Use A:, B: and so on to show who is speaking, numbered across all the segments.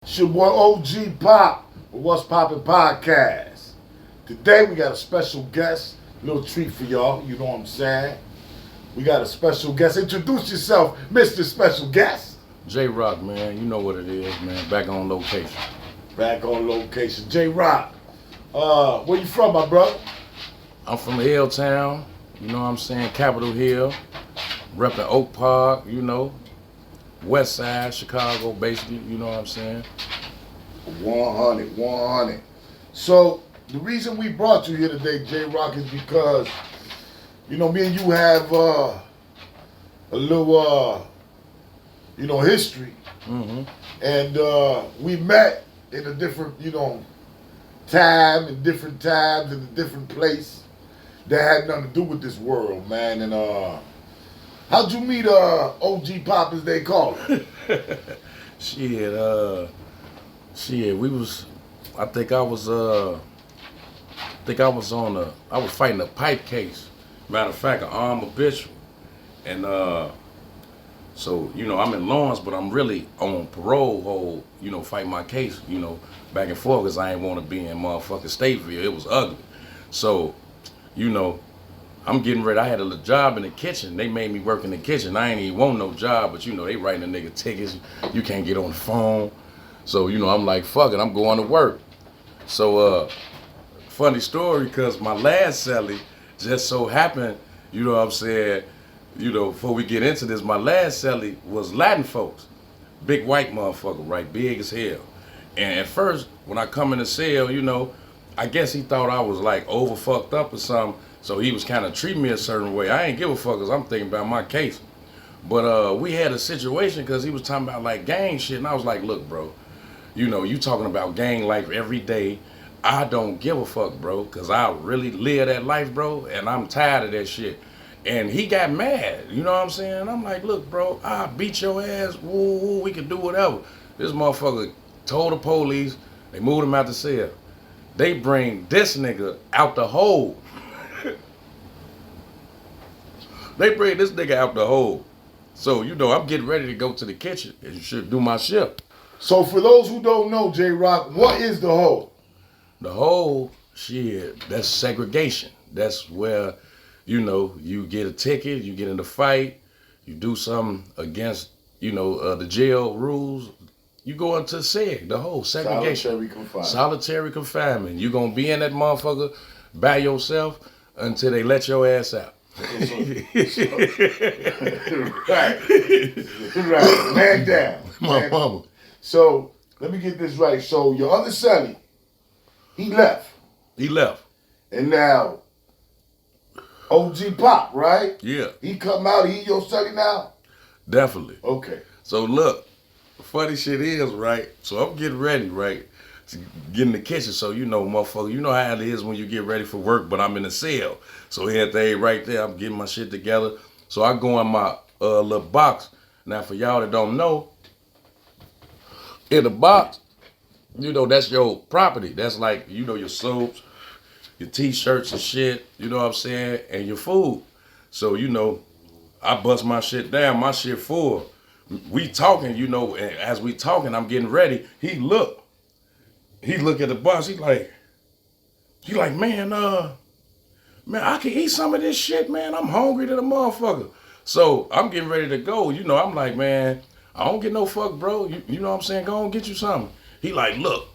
A: It's your boy OG Pop with What's Poppin' Podcast. Today we got a special guest, little treat for y'all, you know what I'm saying? We got a special guest. Introduce yourself, Mr. Special Guest.
B: J Rock, man, you know what it is, man. Back on location.
A: Back on location. J Rock. Where you from, my brother?
B: I'm from Hilltown, you know what I'm saying? Capitol Hill, repping Oak Park, you know. West Side, Chicago, basically, you know what I'm saying?
A: 100, 100. So, the reason we brought you here today, J Rock, is because, you know, me and you have a little, history.
B: Mm-hmm.
A: And we met in a different, time, in different times, in a different place that had nothing to do with this world, man. And how'd you meet OG Pop, as they call it?
B: We was, I was fighting a pipe case. Matter of fact, an armed habitual. And so, you know, I'm in Lawrence, but I'm really on parole hold, you know, fighting my case, you know, back and forth, because I ain't want to be in motherfucking Stateville. It was ugly. So, you know, I'm getting ready. I had a little job in the kitchen. They made me work in the kitchen. I ain't even want no job, but, you know, they writing a nigga tickets. You can't get on the phone. So, you know, I'm like, fuck it, I'm going to work. So, funny story, because my last celly just so happened, you know what I'm saying, you know, before we get into this, my last celly was Latin folks. Big white motherfucker, right? Big as hell. And at first, when I come in the cell, you know, I guess he thought I was like over fucked up or something. So he was kind of treating me a certain way. I ain't give a fuck because I'm thinking about my case. But we had a situation because he was talking about like gang shit. And I was like, look, bro, you know, you talking about gang life every day. I don't give a fuck, bro, because I really live that life, bro, and I'm tired of that shit. And he got mad, you know what I'm saying? I'm like, look, bro, I'll beat your ass, woo, we can do whatever. This motherfucker told the police, they moved him out the cell. They bring this nigga out the hole. They bring this nigga out the hole. So, you know, I'm getting ready to go to the kitchen and should do my shift.
A: So, for those who don't know, J Rock, what is the hole?
B: The whole shit, that's segregation. That's where, you know, you get a ticket, you get in a fight, you do something against, you know, the jail rules, you go into seg, the whole segregation.
A: Solitary confinement.
B: Solitary confinement. You gonna be in that motherfucker by yourself until they let your ass out.
A: Right. Right. Man down.
B: My mama.
A: So, let me get this right. So, your other celly, he left.
B: He left.
A: And now, OG Pop, right?
B: Yeah.
A: He come out, he your celly now?
B: Definitely.
A: Okay.
B: So look, funny shit is, right? So I'm getting ready, right? To get in the kitchen. So you know, motherfucker, you know how it is when you get ready for work, but I'm in the cell. So everything right there, I'm getting my shit together. So I go in my little box. Now for y'all that don't know, in the box, you know, that's your property. That's like, you know, your soaps, your t-shirts and shit, you know what I'm saying, and your food. So, you know, I bust my shit down, my shit full. We talking, you know, and as we talking, I'm getting ready. He look at the box, he like, man, I can eat some of this shit, man. I'm hungry to the motherfucker. So I'm getting ready to go. You know, I'm like, man, I don't get no fuck, bro. You know what I'm saying? Go on, get you something. He like, look.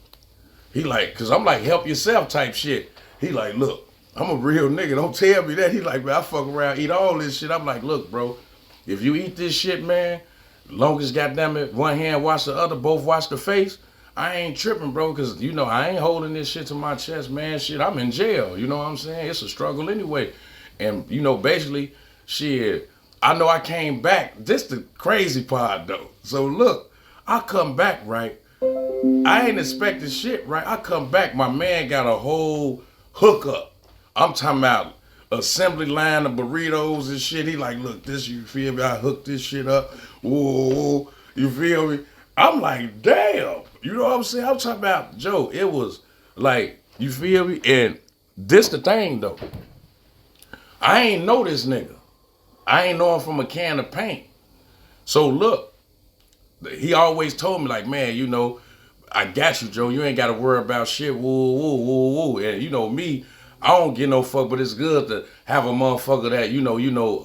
B: He like, cause I'm like, help yourself type shit. He like, look, I'm a real nigga. Don't tell me that. He like, man, I fuck around, eat all this shit. I'm like, look, bro, if you eat this shit, man, long as goddamn it, one hand wash the other, both wash the face, I ain't tripping, bro, cause you know, I ain't holding this shit to my chest, man. Shit, I'm in jail. You know what I'm saying? It's a struggle anyway. And, you know, basically, shit, I know I came back. This the crazy part, though. So look, I come back, right? I ain't expecting shit, right? I come back, my man got a whole hookup. I'm talking about assembly line of burritos and shit. He like, look, this, you feel me? I hooked this shit up. Whoa, you feel me? I'm like, damn. You know what I'm saying? I'm talking about, Joe, it was like, you feel me? And this the thing, though. I ain't know this nigga. I ain't know him from a can of paint. So look, he always told me like, man, you know, I got you, Joe. You ain't got to worry about shit. Woo, woo, woo, woo. And you know me, I don't get no fuck, but it's good to have a motherfucker that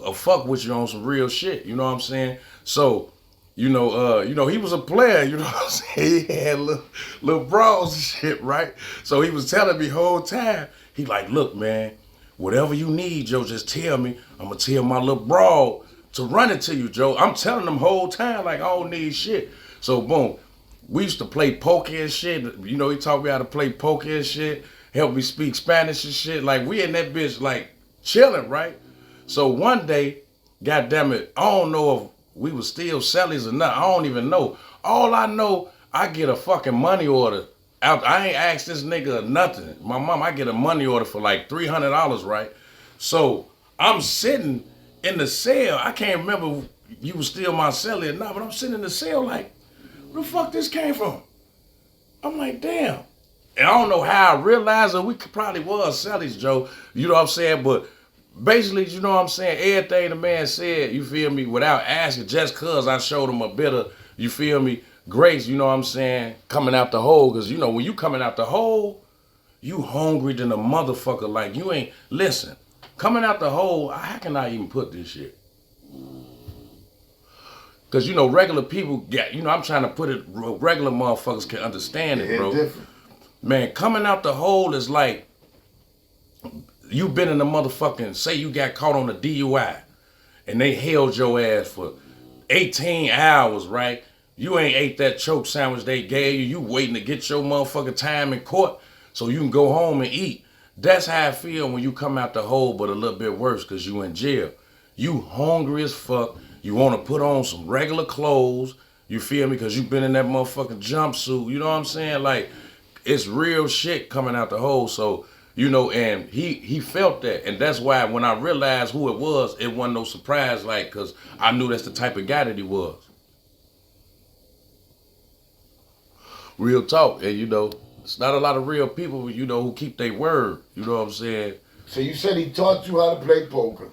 B: a fuck with you on some real shit. You know what I'm saying? So, he was a player. You know what I'm saying? He had little bras and shit, right? So he was telling me whole time. He like, look, man, whatever you need, Joe, just tell me. I'm gonna tell my little bro to run it to you, Joe. I'm telling them whole time like I don't need shit. So boom. We used to play poker and shit. You know, he taught me how to play poker and shit. Helped me speak Spanish and shit. Like, we in that bitch, like, chilling, right? So one day, goddamn it, I don't know if we was still sellies or not. I don't even know. All I know, I get a fucking money order. I ain't asked this nigga nothing. My mom, I get a money order for like $300, right? So I'm sitting in the cell. I can't remember if you was still my cellie or not, but I'm sitting in the cell like, where the fuck this came from? I'm like, damn. And I don't know how I realized it. We probably was cellies, Joe. You know what I'm saying? But basically, you know what I'm saying? Everything the man said, you feel me, without asking, just cause I showed him a bit of, you feel me, grace, you know what I'm saying, coming out the hole. Cause you know, when you coming out the hole, you hungry than a motherfucker. Like, you ain't, listen, coming out the hole, how can I even put this shit? Because, you know, regular people get, I'm trying to put it, regular motherfuckers can understand it, bro.
A: Different.
B: Man, coming out the hole is like, you been in the motherfucking, say you got caught on a DUI, and they held your ass for 18 hours, right? You ain't ate that choke sandwich they gave you. You waiting to get your motherfucking time in court so you can go home and eat. That's how I feel when you come out the hole, but a little bit worse because you in jail. You hungry as fuck. You want to put on some regular clothes. You feel me? Because you been in that motherfucking jumpsuit. You know what I'm saying? Like, it's real shit coming out the hole. So, and he felt that. And that's why when I realized who it wasn't no surprise, like, because I knew that's the type of guy that he was. Real talk. And, it's not a lot of real people, who keep their word. You know what I'm saying?
A: So you said he taught you how to play poker.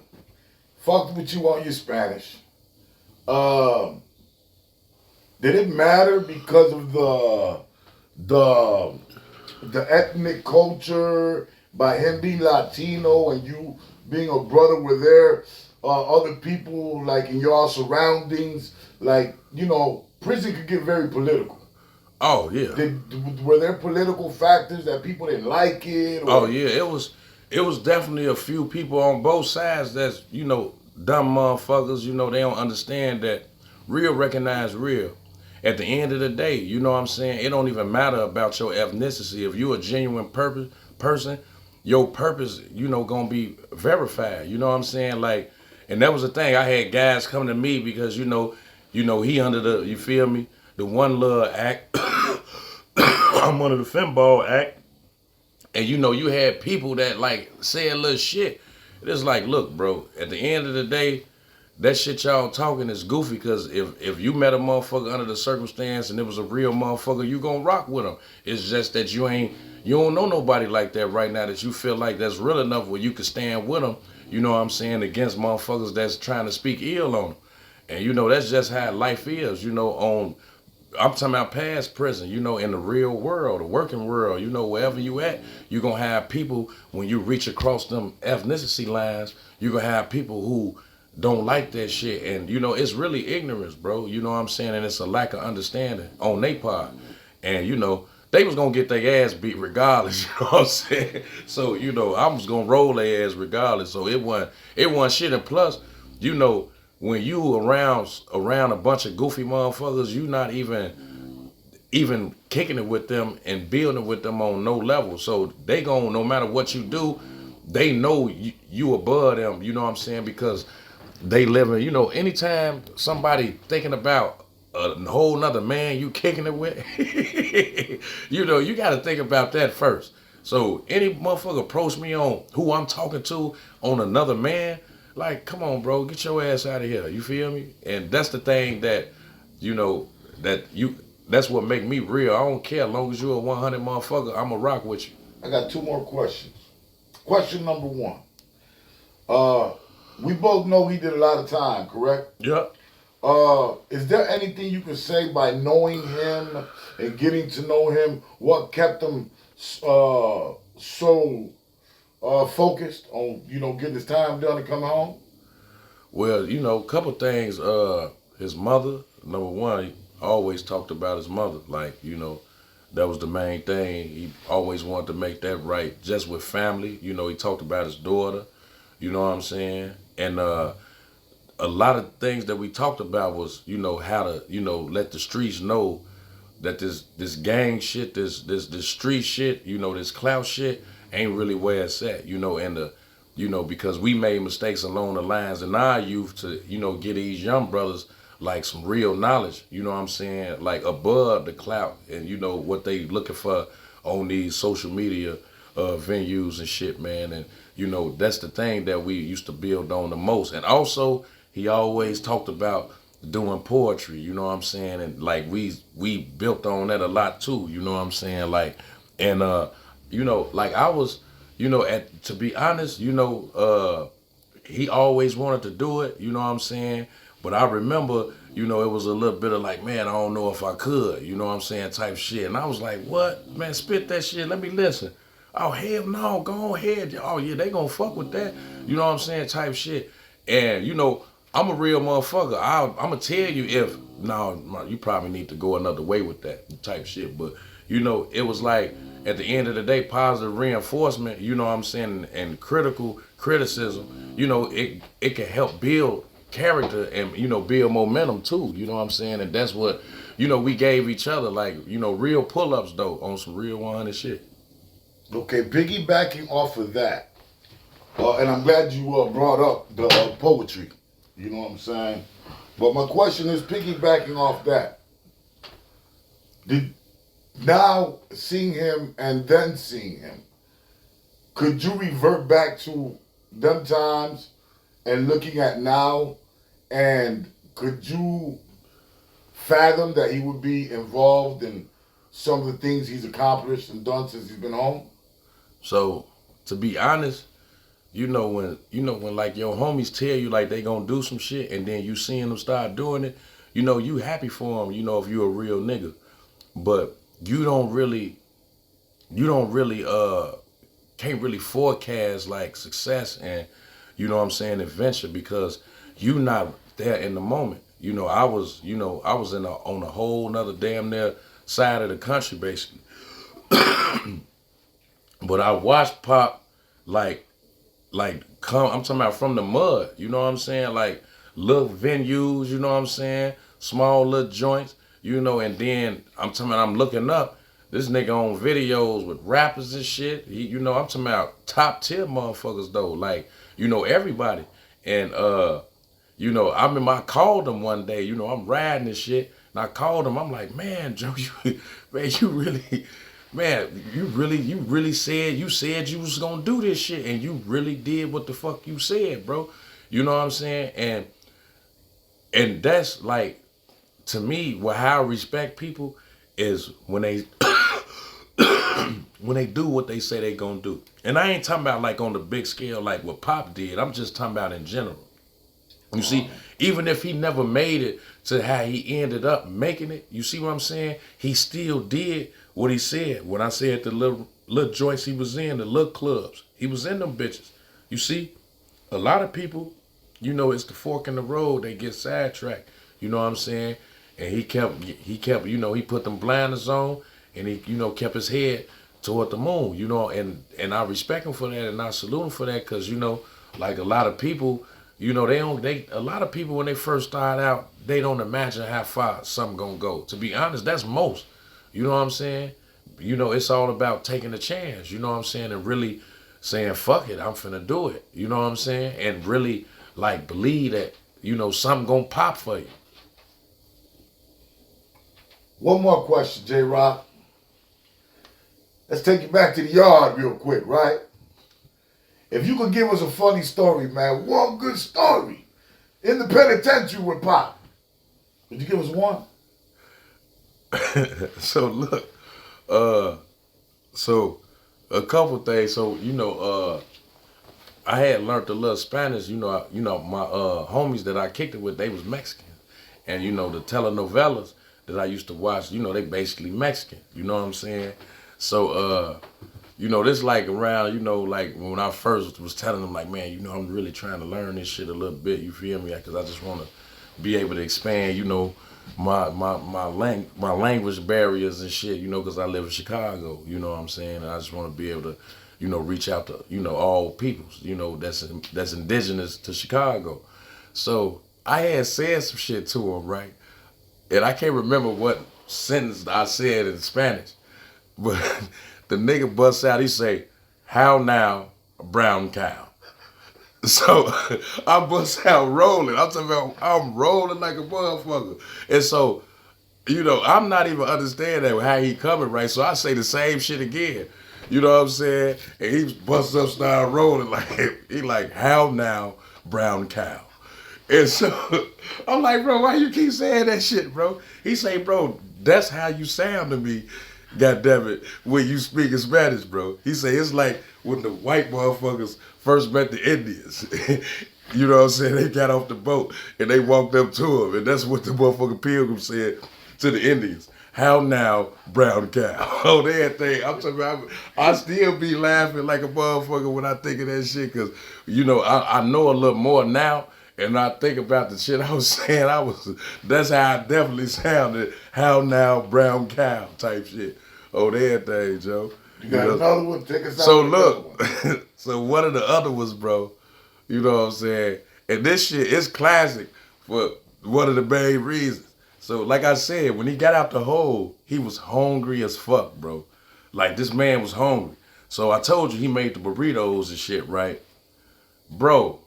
A: Fucked with you on your Spanish. Did it matter because of the ethnic culture, by him being Latino and you being a brother? Were there other people like in your surroundings? Like, prison could get very political.
B: Oh yeah.
A: Were there political factors that people didn't like it? Or?
B: Oh yeah, it was definitely a few people on both sides that's dumb motherfuckers. They don't understand that real recognize real. At the end of the day, you know what I'm saying? It don't even matter about your ethnicity. If you're a genuine person, your purpose, gonna be verified. You know what I'm saying? Like, and that was the thing. I had guys coming to me because he under the, you feel me, the One Love Act. I'm under the Finball Act. And you had people that like say a little shit. It's like, look, bro, at the end of the day, that shit y'all talking is goofy because if you met a motherfucker under the circumstance and it was a real motherfucker, you gonna rock with him. It's just that you don't know nobody like that right now that you feel like that's real enough where you can stand with them, you know what I'm saying, against motherfuckers that's trying to speak ill on them. And that's just how life is, I'm talking about past prison, in the real world, the working world, wherever you at, you're going to have people, when you reach across them ethnicity lines, you're going to have people who don't like that shit. And, it's really ignorance, bro. You know what I'm saying? And it's a lack of understanding on their part. And, they was going to get their ass beat regardless, you know what I'm saying? So, I was going to roll their ass regardless. So it wasn't shit. And plus, when you around a bunch of goofy motherfuckers, you not even kicking it with them and building with them on no level. So they gon', no matter what you do, they know you above them, you know what I'm saying? Because they living, anytime somebody thinking about a whole nother man you kicking it with, you gotta think about that first. So any motherfucker approach me on who I'm talking to on another man, like, come on, bro, get your ass out of here. You feel me? And that's the thing that, that's what make me real. I don't care. As long as you're a 100 motherfucker, I'ma rock with you.
A: I got two more questions. Question number one. We both know he did a lot of time, correct?
B: Yep.
A: Is there anything you can say by knowing him and getting to know him? What kept him so focused on getting his time done and coming home?
B: Well, a couple things. His mother, number one, he always talked about his mother. Like, that was the main thing. He always wanted to make that right, just with family. He talked about his daughter. You know what I'm saying? And a lot of things that we talked about was, how to, let the streets know that this gang shit, this street shit, this clout shit ain't really where it's at, and because we made mistakes along the lines in our youth to, get these young brothers like some real knowledge, you know what I'm saying, like above the clout and what they looking for on these social media venues and shit, man. And that's the thing that we used to build on the most. And also he always talked about doing poetry, you know what I'm saying? And like we built on that a lot too, you know what I'm saying? Like, and like I was, to be honest, he always wanted to do it, you know what I'm saying? But I remember, it was a little bit of like, man, I don't know if I could, you know what I'm saying, type shit. And I was like, what? Man, spit that shit, let me listen. Oh, hell no, go ahead. Oh, yeah, they gonna fuck with that, you know what I'm saying, type shit. And, I'm a real motherfucker. I'm gonna tell you if, no, you probably need to go another way with that type shit. But, it was like, at the end of the day, positive reinforcement, you know what I'm saying, and critical criticism, it can help build character and, build momentum too, you know what I'm saying? And that's what, we gave each other, like, real pull-ups though, on some real 100 shit.
A: Okay, piggybacking off of that, and I'm glad you brought up the poetry. You know what I'm saying? But my question is piggybacking off that. Did now seeing him and then seeing him, could you revert back to them times and looking at now, and could you fathom that he would be involved in some of the things he's accomplished and done since he's been home?
B: So, to be honest, when like your homies tell you like they gonna do some shit and then you seeing them start doing it, you happy for them, if you a real nigga. But you don't really can't really forecast like success and adventure because you not there in the moment. I was on a whole nother damn near side of the country basically. But I watched Pop come, I'm talking about from the mud, you know what I'm saying? Like little venues, you know what I'm saying? Small little joints, and then I'm talking about I'm looking up this nigga on videos with rappers and shit. I'm talking about top tier motherfuckers though, like, everybody. And I remember I called him one day, I'm riding this shit, and I called him, I'm like, man, Joe, you really man, you really said you was gonna do this shit, and you really did what the fuck you said, bro. You know what I'm saying? And that's like, to me, how I respect people is when they when they do what they say they gonna do. And I ain't talking about like on the big scale like what Pop did. I'm just talking about in general. You see, even if he never made it to how he ended up making it, you see what I'm saying? He still did what he said. When I said the little joints he was in, the little clubs, he was in them bitches. You see, a lot of people, it's the fork in the road. They get sidetracked. You know what I'm saying? And he kept, he put them blinders on, and he, kept his head toward the moon. And I respect him for that, and I salute him for that, because like a lot of people. A lot of people when they first start out, they don't imagine how far something gonna go. To be honest, that's most. You know what I'm saying? It's all about taking a chance, you know what I'm saying? And really saying, fuck it, I'm finna do it. You know what I'm saying? And really like believe that, something gonna pop for you.
A: One more question, J-Rock. Let's take you back to the yard real quick, right? If you could give us a funny story, man, one good story in the penitentiary with Pop, could you give us one?
B: So look, so a couple things. So I had learned a little Spanish. My homies that I kicked it with, they was Mexican, And you know, the telenovelas that I used to watch, you know, they basically Mexican. You know what I'm saying? So you know, this like around, you know, like when I first was telling them, like, man, you know, I'm really trying to learn this shit a little bit. You feel me? Because I just want to be able to expand, you know, my language barriers and shit. You know, because I live in Chicago. You know what I'm saying? And I just want to be able to, you know, reach out to, you know, all peoples. You know, that's indigenous to Chicago. So I had said some shit to him, right? And I can't remember what sentence I said in Spanish, but the nigga busts out, he say, "How now, brown cow?" So I bust out rolling. I'm talking about I'm rolling like a motherfucker. And so, you know, I'm not even understanding how he coming, right? So I say the same shit again. You know what I'm saying? And he busts up, start rolling like he like, "How now, brown cow?" And so I'm like, bro, why you keep saying that shit, bro? He say, bro, that's how you sound to me, goddammit, when you speak in Spanish, bro. He say, it's like when the white motherfuckers first met the Indians. You know what I'm saying? They got off the boat and they walked up to him. And that's what the motherfucking pilgrim said to the Indians. "How now, brown cow?" Oh, that thing. I'm talking about, I still be laughing like a motherfucker when I think of that shit. Because, you know, I know a little more now. And I think about the shit I was saying, that's how I definitely sounded. "How now, brown cow" type shit. Oh, that thing, Joe.
A: You got another one? Take us out.
B: So
A: with
B: look,
A: another one.
B: so one of the other ones, bro, you know what I'm saying? And this shit is classic for one of the main reasons. So like I said, when he got out the hole, he was hungry as fuck, bro. Like this man was hungry. So I told you he made the burritos and shit, right? Bro,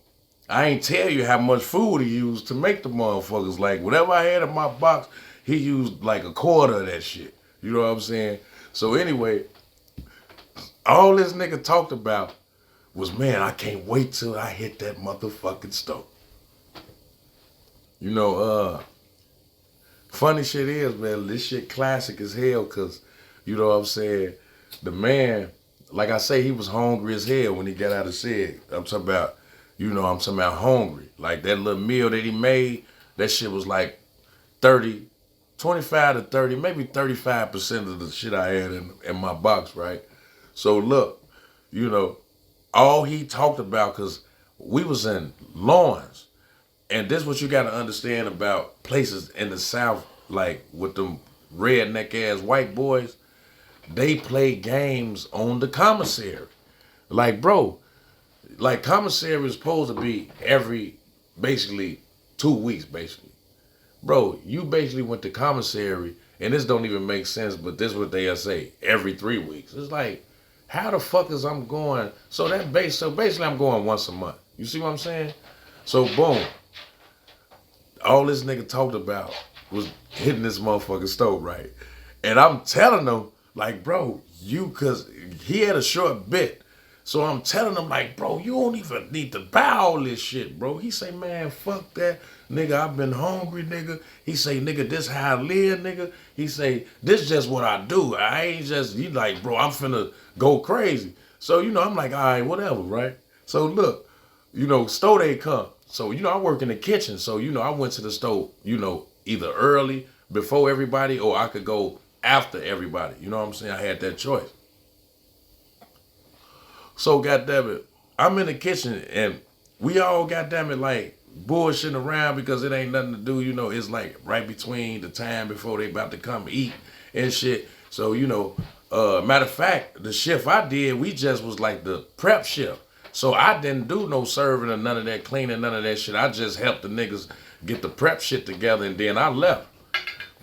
B: I ain't tell you how much food he used to make the motherfuckers. Like whatever I had in my box, he used like a quarter of that shit. You know what I'm saying? So anyway, all this nigga talked about was, man, I can't wait till I hit that motherfucking stove. You know, funny shit is, man, this shit classic as hell, cause, you know what I'm saying, the man, like I say, he was hungry as hell when he got out of SIG. I'm talking about, you know, I'm talking about hungry. Like that little meal that he made, that shit was like 30, 25 to 30, maybe 35% of the shit I had in my box, right? So look, you know, all he talked about, cause we was in Lawrence, and this what you gotta understand about places in the South, like with them redneck ass white boys, they play games on the commissary. Like, bro, like commissary is supposed to be every basically 2 weeks, basically. Bro, you basically went to commissary, and this don't even make sense, but this is what they'll say, every 3 weeks. It's like, how the fuck is I'm going? So basically I'm going once a month. You see what I'm saying? So boom, all this nigga talked about was hitting this motherfucking stove, right? And I'm telling him, like, bro, cause he had a short bit. So I'm telling him, like, bro, you don't even need to buy all this shit, bro. He say, man, fuck that. Nigga, I've been hungry, nigga. He say, nigga, this how I live, nigga. He say, this just what I do. I ain't just, he like, bro, I'm finna go crazy. So, you know, I'm like, all right, whatever, right? So look, you know, stove they come. So, you know, I work in the kitchen. So, you know, I went to the stove, you know, either early, before everybody, or I could go after everybody. You know what I'm saying? I had that choice. So, goddammit, I'm in the kitchen and we all, goddammit, like bullshitting around because it ain't nothing to do. You know, it's like right between the time before they about to come eat and shit. So, you know, matter of fact, the shift I did, we just was like the prep shift. So I didn't do no serving or none of that, cleaning, none of that shit. I just helped the niggas get the prep shit together, and then I left.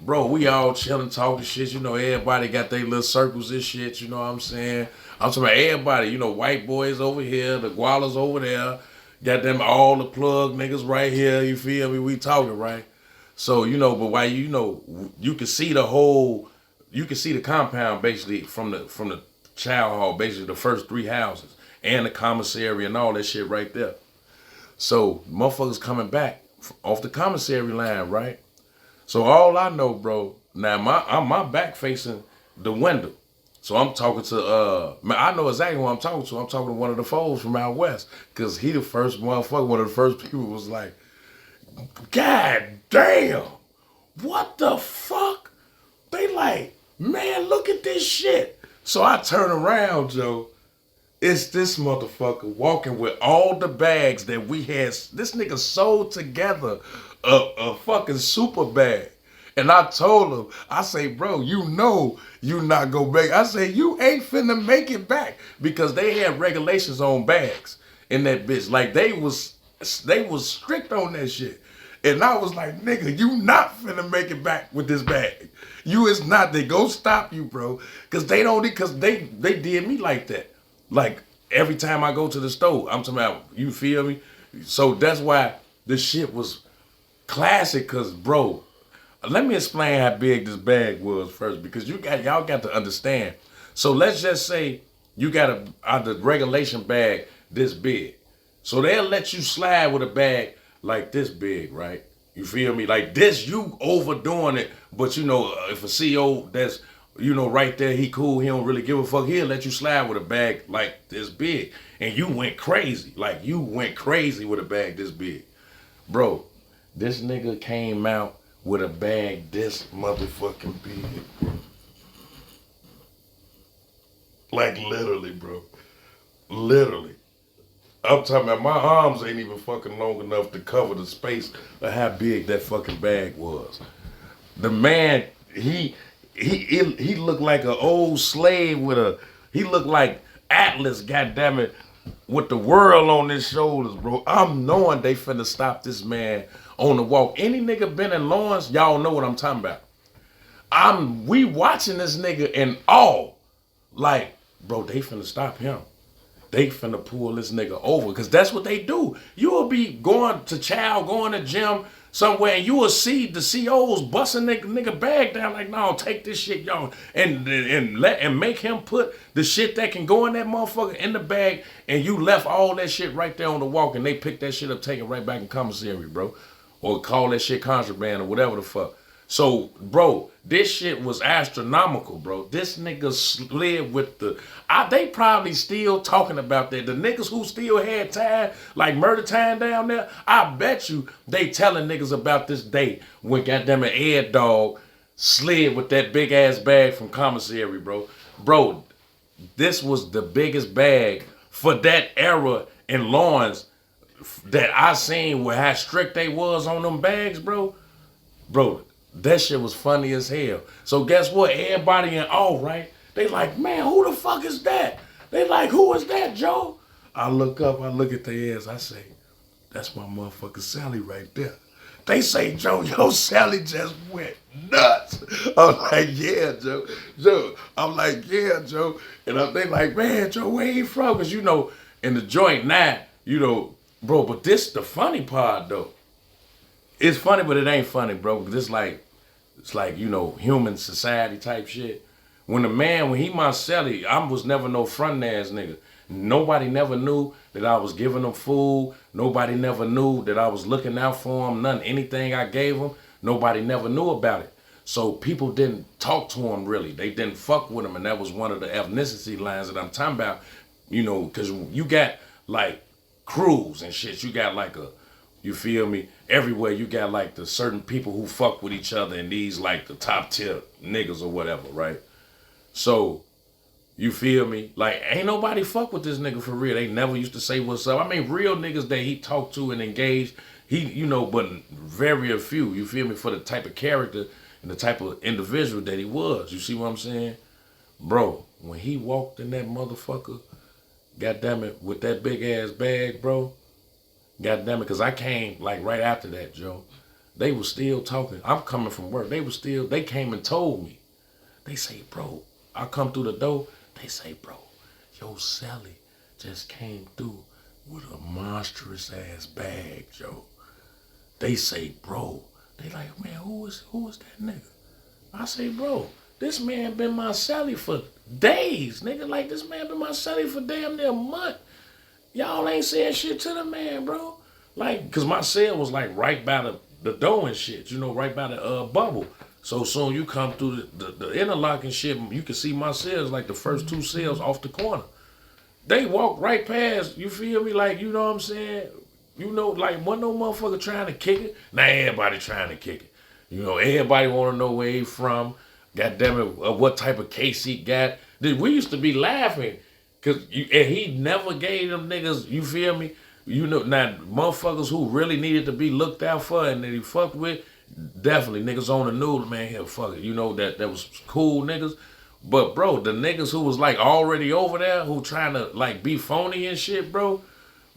B: Bro, we all chilling, talking shit. You know, everybody got their little circles and shit. You know what I'm saying? I'm talking about everybody. You know, white boys over here, the gualas over there. Got them all the plug niggas right here. You feel me? We talking, right? So, you know, but while you know, you can see the whole, you can see the compound basically from the chow hall, basically the first 3 houses and the commissary and all that shit right there. So motherfuckers coming back off the commissary line, right? So all I know, bro, now my back facing the window. So I'm talking to I know exactly who I'm talking to. I'm talking to one of the foes from out west. Cause he the first motherfucker, one of the first people was like, God damn. what the fuck? They like, man, look at this shit. So I turn around, Joe. It's this motherfucker walking with all the bags that we had. This nigga sold together a fucking super bag. And I told him, I say, bro, you know you not go back. I say, you ain't finna make it back. Because they had regulations on bags in that bitch. Like they was strict on that shit. And I was like, nigga, you not finna make it back with this bag. You is not. They go stop you, bro. Cause they did me like that. Like every time I go to the store, I'm talking about, you feel me? So that's why this shit was classic, cause bro, let me explain how big this bag was first, because y'all got to understand. So let's just say you got the regulation bag this big. So they'll let you slide with a bag like this big, right? You feel me? Like this, you overdoing it, but you know, if a CO that's, you know, right there, he cool, he don't really give a fuck, he'll let you slide with a bag like this big. And you went crazy. Like you went crazy with a bag this big. Bro, this nigga came out with a bag this motherfucking big, bro. Like literally, bro. Literally. I'm talking about my arms ain't even fucking long enough to cover the space of how big that fucking bag was. The man, he looked like an old slave he looked like Atlas, goddammit, with the world on his shoulders, bro. I'm knowing they finna stop this man on the walk. Any nigga been in Lawrence, y'all know what I'm talking about. We watching this nigga in awe. Like, bro, they finna stop him. They finna pull this nigga over, because that's what they do. You will be going to going to gym somewhere, and you will see the COs busting nigga bag down like, no, take this shit, y'all, and make him put the shit that can go in that motherfucker in the bag, and you left all that shit right there on the walk, and they pick that shit up, take it right back in commissary, bro, or call that shit contraband or whatever the fuck. So, bro, this shit was astronomical, bro. This nigga slid with they probably still talking about that. The niggas who still had time, like murder time down there, I bet you they telling niggas about this day when goddamn Ed Dog slid with that big ass bag from commissary, bro. Bro, this was the biggest bag for that era in Lawrence that I seen with how strict they was on them bags, bro. Bro, that shit was funny as hell. So guess what? Everybody in awe, right? They like, man, who the fuck is that? They like, who is that, Joe? I look up, I look at their ass, I say, that's my motherfucker Sally right there. They say, Joe, yo, Sally just went nuts. I'm like, yeah, Joe. I'm like, yeah, Joe. And they like, man, Joe, where you from? Because, you know, in the joint now, you know, bro, but this the funny part, though. It's funny, but it ain't funny, bro. It's like, you know, human society type shit. When he Marcelli, I was never no front ass nigga. Nobody never knew that I was giving them food. Nobody never knew that I was looking out for them. Anything I gave them, nobody never knew about it. So people didn't talk to him really. They didn't fuck with him, and that was one of the ethnicity lines that I'm talking about. You know, because you got like crews and shit. You got like you feel me? Everywhere you got like the certain people who fuck with each other, and these like the top tier niggas or whatever, right? So, you feel me? Like, ain't nobody fuck with this nigga for real. They never used to say what's up. I mean, real niggas that he talked to and engaged, but very few, you feel me, for the type of character and the type of individual that he was. You see what I'm saying? Bro, when he walked in that motherfucker, goddammit, with that big ass bag, bro, goddammit, because I came like right after that, Joe. They was still talking. I'm coming from work. They came and told me. They say, bro, I come through the door. They say, bro, yo, Sally just came through with a monstrous ass bag, Joe. They say, bro, they like, man, who is that nigga? I say, bro, this man been my Sally for days, nigga. Like, this man been my Sally for damn near a month. Y'all ain't saying shit to the man, bro. Like, cause my cell was like right by the door and shit, you know, right by the bubble. So soon you come through the interlock and shit, you can see my cells, like the first two cells off the corner. They walk right past, you feel me? Like, you know what I'm saying? You know, like, wasn't no motherfucker trying to kick it. Now everybody trying to kick it. You know, everybody want to know where he from. God damn it, what type of case he got. We used to be laughing. And he never gave them niggas, you feel me? You know, now, motherfuckers who really needed to be looked out for and that he fucked with, definitely niggas on the news, man, hell, fuck it. You know, that was cool niggas. But, bro, the niggas who was, like, already over there, who trying to, like, be phony and shit, bro,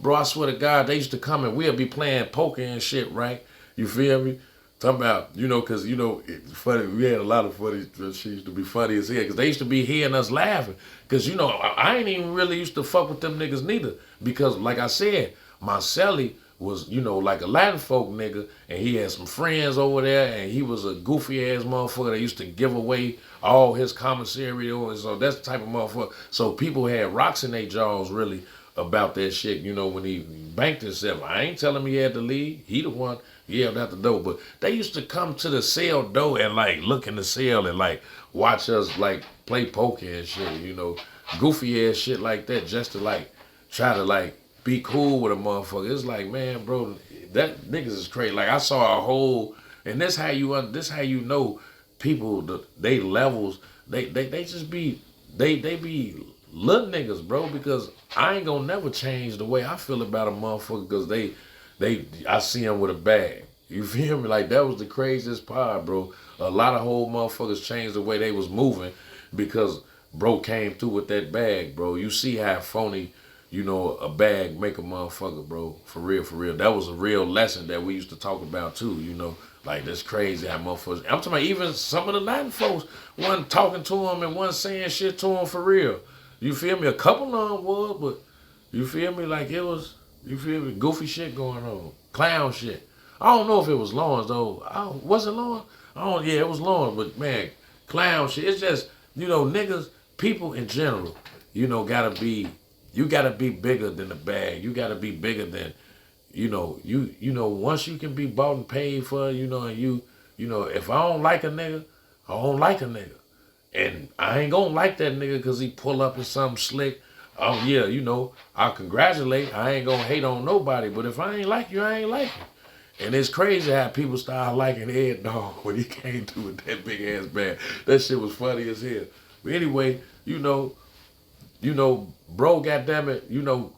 B: I swear to God, they used to come and we'll be playing poker and shit, right? You feel me? Talking about, you know, because, you know, it's funny. We had a lot of funny, she used to be funny as hell, because they used to be hearing us laughing. Because, you know, I ain't even really used to fuck with them niggas neither. Because, like I said, Marcelli was, you know, like a Latin folk nigga, and he had some friends over there, and he was a goofy ass motherfucker that used to give away all his commissary. So that's the type of motherfucker. So people had rocks in their jaws, really, about that shit, you know, when he banked himself. I ain't telling him he had to leave. He the one yelled out the door. But they used to come to the cell door and, like, look in the cell and, like, watch us, like, play poker and shit, you know, goofy ass shit like that, just to, like, try to, like, be cool with a motherfucker. It's like, man, bro, that niggas is crazy. Like, I saw a whole, and this how you know people, they levels, they just be, they be little niggas, bro, because I ain't gonna never change the way I feel about a motherfucker because I see them with a bag. You feel me? Like, that was the craziest part, bro. A lot of whole motherfuckers changed the way they was moving because bro came through with that bag, bro. You see how phony, you know, a bag make a motherfucker, bro. For real, for real. That was a real lesson that we used to talk about too, you know. Like, that's crazy how motherfuckers. I'm talking about even some of the Latin folks wasn't talking to him and wasn't saying shit to him for real. You feel me? A couple of them was, but you feel me? Like, it was, you feel me? Goofy shit going on. Clown shit. I don't know if it was Lawrence, though. Was it Lawrence? Yeah, it was Lawrence, but man, clown shit. It's just, you know, niggas, people in general, you know, you gotta be bigger than the bag. You gotta be bigger than, you know, once you can be bought and paid for, you know, and you know, if I don't like a nigga, I don't like a nigga. And I ain't gonna like that nigga because he pull up in something slick. Oh yeah, you know, I congratulate. I ain't gonna hate on nobody. But if I ain't like you, I ain't like you. And it's crazy how people start liking Ed Dog when he came through with that big ass band. That shit was funny as hell. But anyway, you know, bro, goddammit, you know,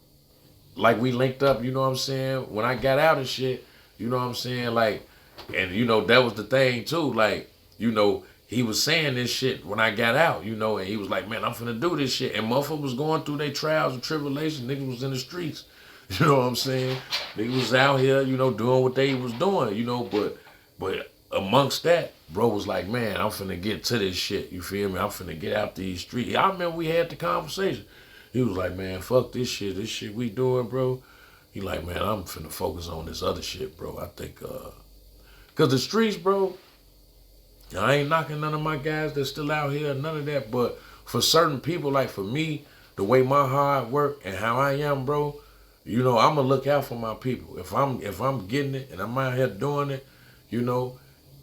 B: like we linked up, you know what I'm saying? When I got out and shit, you know what I'm saying? Like, and you know, that was the thing too. Like, you know, he was saying this shit when I got out, you know, and he was like, man, I'm finna do this shit. And motherfucker was going through their trials and tribulations. Niggas was in the streets. You know what I'm saying? Niggas was out here, you know, doing what they was doing, you know, but amongst that, bro was like, man, I'm finna get to this shit. You feel me? I'm finna get out these streets. I remember we had the conversation. He was like, man, fuck this shit we doing, bro. He like, man, I'm finna focus on this other shit, bro. I think, cause the streets, bro, I ain't knocking none of my guys that's still out here, none of that. But for certain people, like for me, the way my heart work and how I am, bro, you know, I'ma look out for my people. If I'm getting it and I'm out here doing it, you know,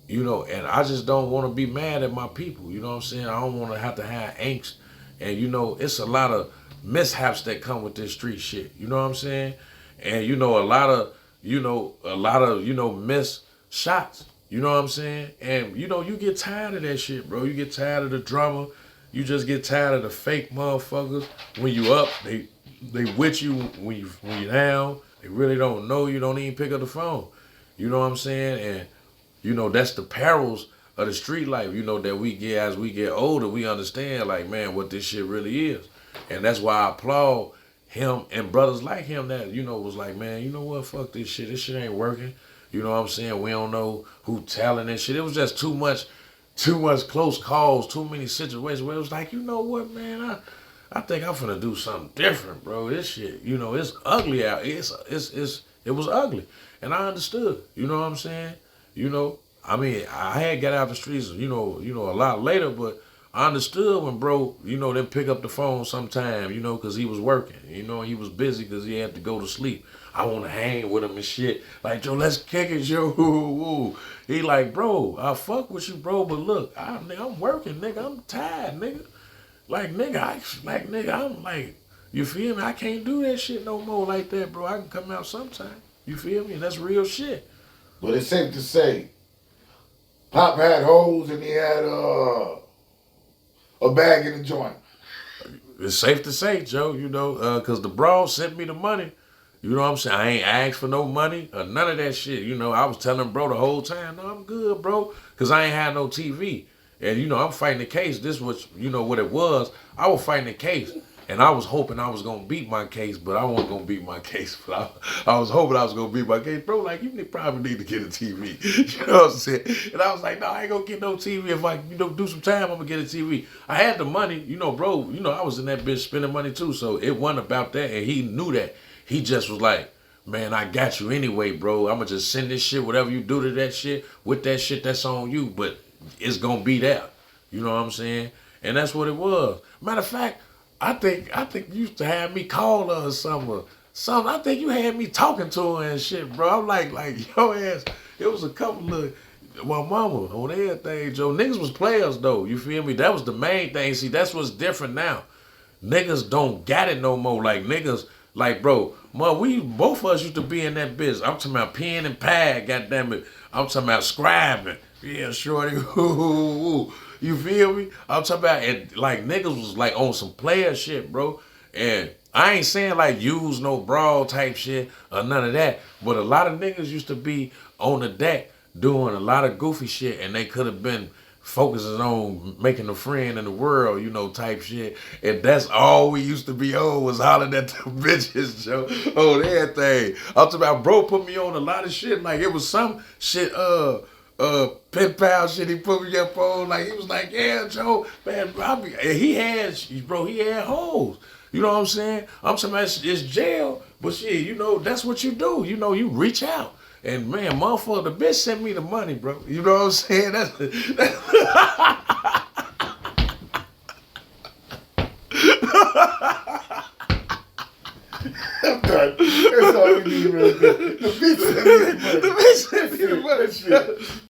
B: and I just don't want to be mad at my people. You know what I'm saying? I don't want to have angst. And you know, it's a lot of mishaps that come with this street shit. You know what I'm saying? And you know, a lot of missed shots. You know what I'm saying? And you know, you get tired of that shit, bro. You get tired of the drama. You just get tired of the fake motherfuckers. When you up, they with you. When you down, they really don't know you. Don't even pick up the phone. You know what I'm saying? And you know, that's the perils of the street life. You know, that we get as we get older. We understand, like, man, what this shit really is. And that's why I applaud him and brothers like him that, you know, was like, man, you know what? Fuck this shit. This shit ain't working. You know what I'm saying? We don't know who telling and shit. It was just too much close calls, too many situations where it was like, you know what, man, I think I'm finna do something different, bro. This shit, you know, it's ugly out. It was ugly. And I understood. You know what I'm saying? You know, I mean, I had got out the streets, you know, a lot later, but I understood when bro, you know, didn't pick up the phone sometime, you know, because he was working. You know, he was busy because he had to go to sleep. I want to hang with him and shit. Like, yo, let's kick it, yo. He like, bro, I fuck with you, bro, but look, I'm working, nigga. I'm tired, nigga. Like, nigga, I'm like, you feel me? I can't do that shit no more like that, bro. I can come out sometime. You feel me? And that's real shit.
A: But it's safe to say, Pop had hoes and he had a bag in the joint.
B: It's safe to say, Joe, you know, because the bro sent me the money. You know what I'm saying? I ain't asked for no money or none of that shit. You know, I was telling bro the whole time, no, I'm good, bro, because I ain't had no TV. And, you know, I'm fighting the case. This was, you know, what it was. I was fighting the case. And I was hoping I was going to beat my case, but I wasn't going to beat my case. But I was hoping I was going to beat my case. Bro, like, probably need to get a TV. You know what I'm saying? And I was like, no, I ain't going to get no TV. If I, you know, do some time, I'm going to get a TV. I had the money. You know, bro, you know, I was in that bitch spending money too. So it wasn't about that. And he knew that. He just was like, man, I got you anyway, bro. I'm going to just send this shit, whatever you do to that shit, with that shit, that's on you. But it's going to be there. You know what I'm saying? And that's what it was. Matter of fact, I think you used to have me call her or something. I think you had me talking to her and shit, bro. I'm like your ass. It was a couple of my mama on everything, Joe. Niggas was players though. You feel me? That was the main thing. See, that's what's different now. Niggas don't got it no more. Like niggas, like bro, we both of us used to be in that business. I'm talking about pen and pad, goddamn it. I'm talking about scribing. Yeah, shorty. You feel me? I'm talking about it, like niggas was like on some player shit, bro. And I ain't saying like use no brawl type shit or none of that. But a lot of niggas used to be on the deck doing a lot of goofy shit, and they could have been focusing on making a friend in the world, you know, type shit. And that's all we used to be on, was hollering at the bitches, Joe, on everything. I'm talking about bro put me on a lot of shit. Like it was some shit, pen pal shit he put me up on. Like he was like, yeah, Joe, man, and he had hoes. You know what I'm saying? I'm talking about it's jail, but shit, you know, that's what you do. You know, you reach out. And man, motherfucker, the bitch sent me the money, bro. You know what I'm saying? That's
A: I'm done. That's all we need, man. The bitch sent me the money.
B: The bitch sent me the money.